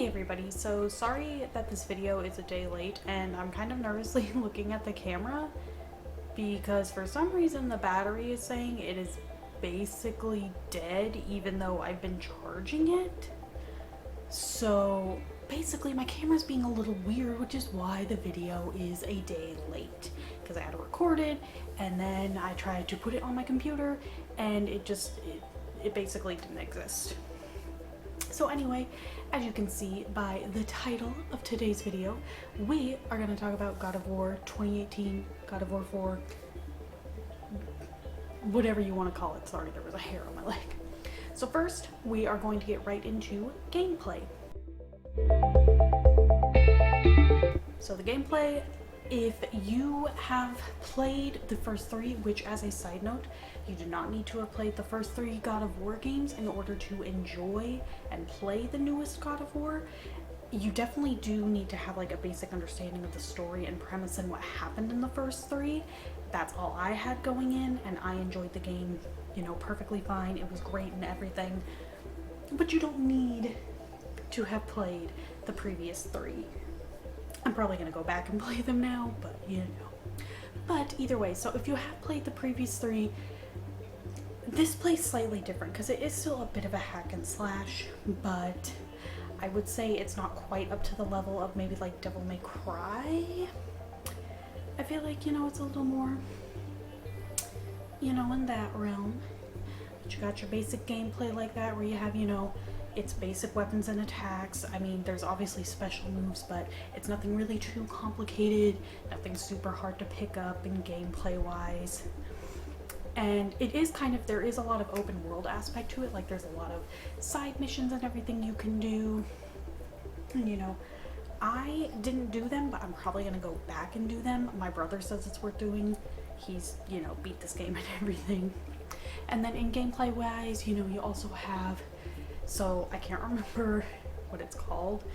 Hey everybody, so sorry that this video is a day late and I'm kind of nervously looking at the camera because for some reason the battery is saying it is basically dead even though I've been charging it. So basically my camera's being a little weird, which is why the video is a day late, because I had to record it and then I tried to put it on my computer and it basically didn't exist. So anyway, as you can see by the title of today's video, we are going to talk about God of War 2018, God of War 4, whatever you want to call it. Sorry, there was a hair on my leg. So first, we are going to get right into gameplay. So the gameplay, if you have played the first three, which as a side note, you do not need to have played the first three God of War games in order to enjoy and play the newest God of War. You definitely do need to have like a basic understanding of the story and premise and what happened in the first three. That's all I had going in, and I enjoyed the game, you know, perfectly fine. It was great and everything, but you don't need to have played the previous three. I'm probably gonna go back and play them now, but you know. But either way, so if you have played the previous three, this plays slightly different because it is still a bit of a hack and slash, but I would say it's not quite up to the level of maybe like Devil May Cry. I feel like, you know, it's a little more, you know, in that realm. But you got your basic gameplay like that where you have, you know, it's basic weapons and attacks. I mean, there's obviously special moves, but it's nothing really too complicated, nothing super hard to pick up in gameplay wise. And it is kind of, there is a lot of open world aspect to it, like there's a lot of side missions and everything you can do. And you know, I didn't do them, but I'm probably gonna go back and do them. My brother says it's worth doing. He's, you know, beat this game and everything. And then in gameplay wise, you know, you also have, so I can't remember what it's called.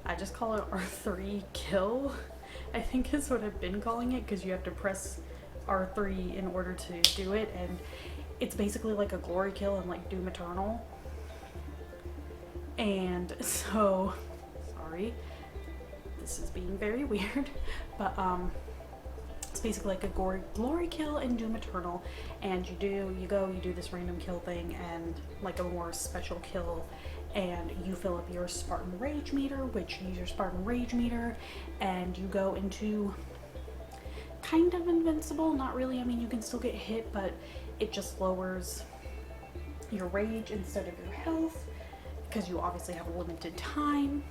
I just call it R3 kill, I think is what I've been calling it, because you have to press R3 in order to do it, and it's basically like a glory kill in like Doom Eternal. And so, sorry, this is being very weird, but it's basically like a glory kill in Doom Eternal, and you do this random kill thing and like a more special kill, and you fill up your Spartan Rage meter, which you use your Spartan Rage meter, and you go into kind of invincible, not really. I mean, you can still get hit, but it just lowers your rage instead of your health, because you obviously have a limited time,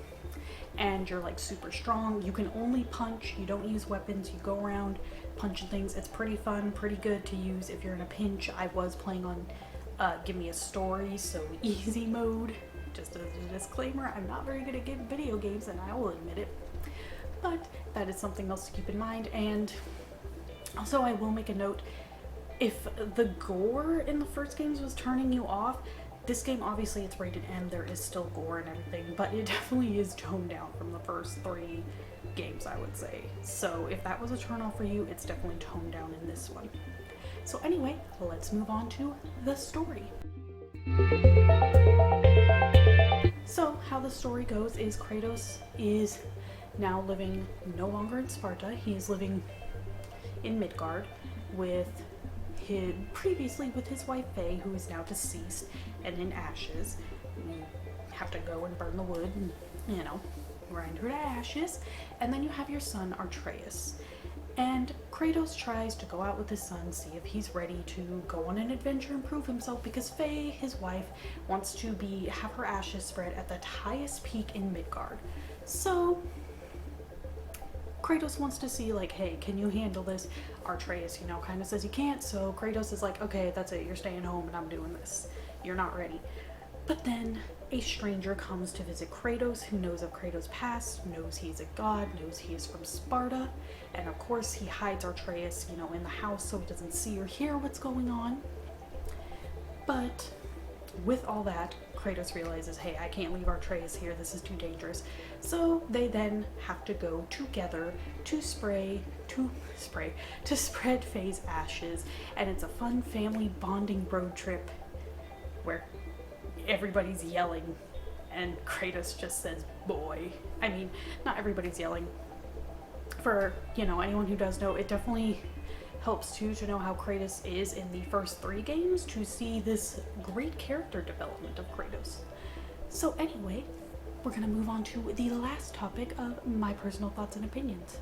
and you're like super strong. You can only punch, you don't use weapons, you go around punching things. It's pretty fun, pretty good to use if you're in a pinch. I was playing on Give Me a Story, so easy mode. Just as a disclaimer, I'm not very good at video games, and I will admit it, but that is something else to keep in mind. And also, I will make a note, if the gore in the first games was turning you off, this game, obviously it's rated M, there is still gore and everything, but it definitely is toned down from the first three games, I would say. So if that was a turn off for you, it's definitely toned down in this one. So anyway, let's move on to the story. So how the story goes is Kratos is now living no longer in Sparta. He is living in Midgard previously with his wife Faye, who is now deceased and in ashes. You have to go and burn the wood and, you know, grind her to ashes. And then you have your son Atreus. And Kratos tries to go out with his son, see if he's ready to go on an adventure and prove himself, because Faye, his wife, wants to have her ashes spread at the highest peak in Midgard. So Kratos wants to see, like, hey, can you handle this? Atreus, you know, kind of says he can't, so Kratos is like, okay, that's it, you're staying home and I'm doing this. You're not ready. But then a stranger comes to visit Kratos, who knows of Kratos' past, knows he's a god, knows he is from Sparta, and of course he hides Atreus, you know, in the house so he doesn't see or hear what's going on. But with all that, Kratos realizes, hey, I can't leave Atreus here, this is too dangerous. So they then have to go together to spread Faye's ashes, and it's a fun family bonding road trip where everybody's yelling and Kratos just says, boy. I mean, not everybody's yelling. For, you know, anyone who does know, it definitely helps too to know how Kratos is in the first 3 games to see this great character development of Kratos. So anyway, we're gonna move on to the last topic of my personal thoughts and opinions.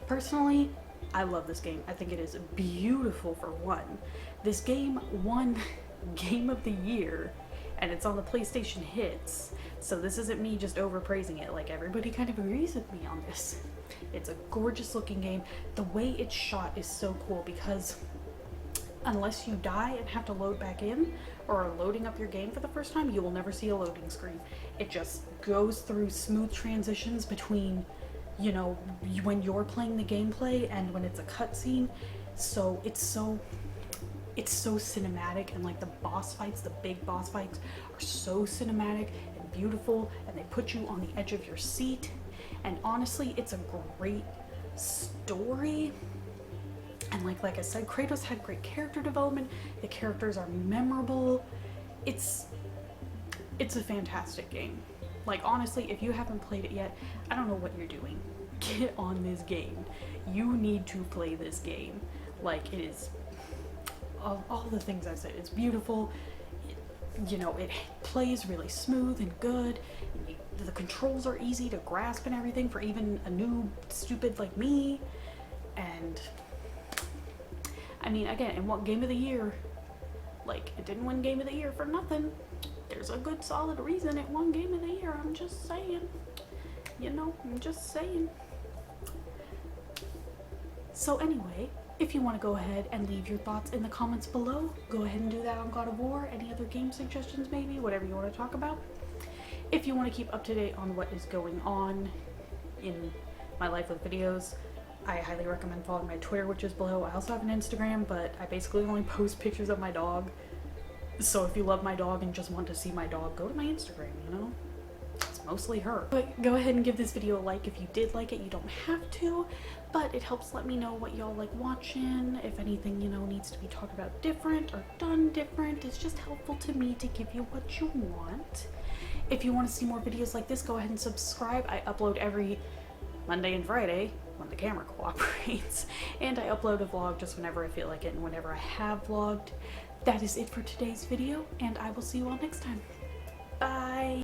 Personally, I love this game. I think it is beautiful for one. This game won Game of the Year, and it's on the PlayStation Hits. So this isn't me just overpraising it, like everybody kind of agrees with me on this. It's a gorgeous looking game. The way it's shot is so cool because unless you die and have to load back in or are loading up your game for the first time, you will never see a loading screen. It just goes through smooth transitions between, you know, when you're playing the gameplay and when it's a cutscene. So it's so cinematic, and like the boss fights, the big boss fights are so cinematic and beautiful, and they put you on the edge of your seat. And honestly, it's a great story. And like I said, Kratos had great character development. The characters are memorable. It's a fantastic game. Like honestly, if you haven't played it yet, I don't know what you're doing. Get on this game. You need to play this game. Like, it is all the things I said. It's beautiful. You know, it plays really smooth and good. The controls are easy to grasp and everything for even a new stupid like me. And I mean, again, it won Game of the Year. Like, it didn't win Game of the Year for nothing. There's a good solid reason it won Game of the Year. I'm just saying. You know, I'm just saying. So anyway, if you want to go ahead and leave your thoughts in the comments below, go ahead and do that on God of War. Any other game suggestions maybe, whatever you want to talk about. If you want to keep up to date on what is going on in my life with videos, I highly recommend following my Twitter, which is below. I also have an Instagram, but I basically only post pictures of my dog. So if you love my dog and just want to see my dog, go to my Instagram, you know? It's mostly her. But go ahead and give this video a like if you did like it. You don't have to, but it helps let me know what y'all like watching. If anything, you know, needs to be talked about different or done different. It's just helpful to me to give you what you want. If you want to see more videos like this, go ahead and subscribe. I upload every Monday and Friday when the camera cooperates, and I upload a vlog just whenever I feel like it and whenever I have vlogged. That is it for today's video, and I will see you all next time. Bye!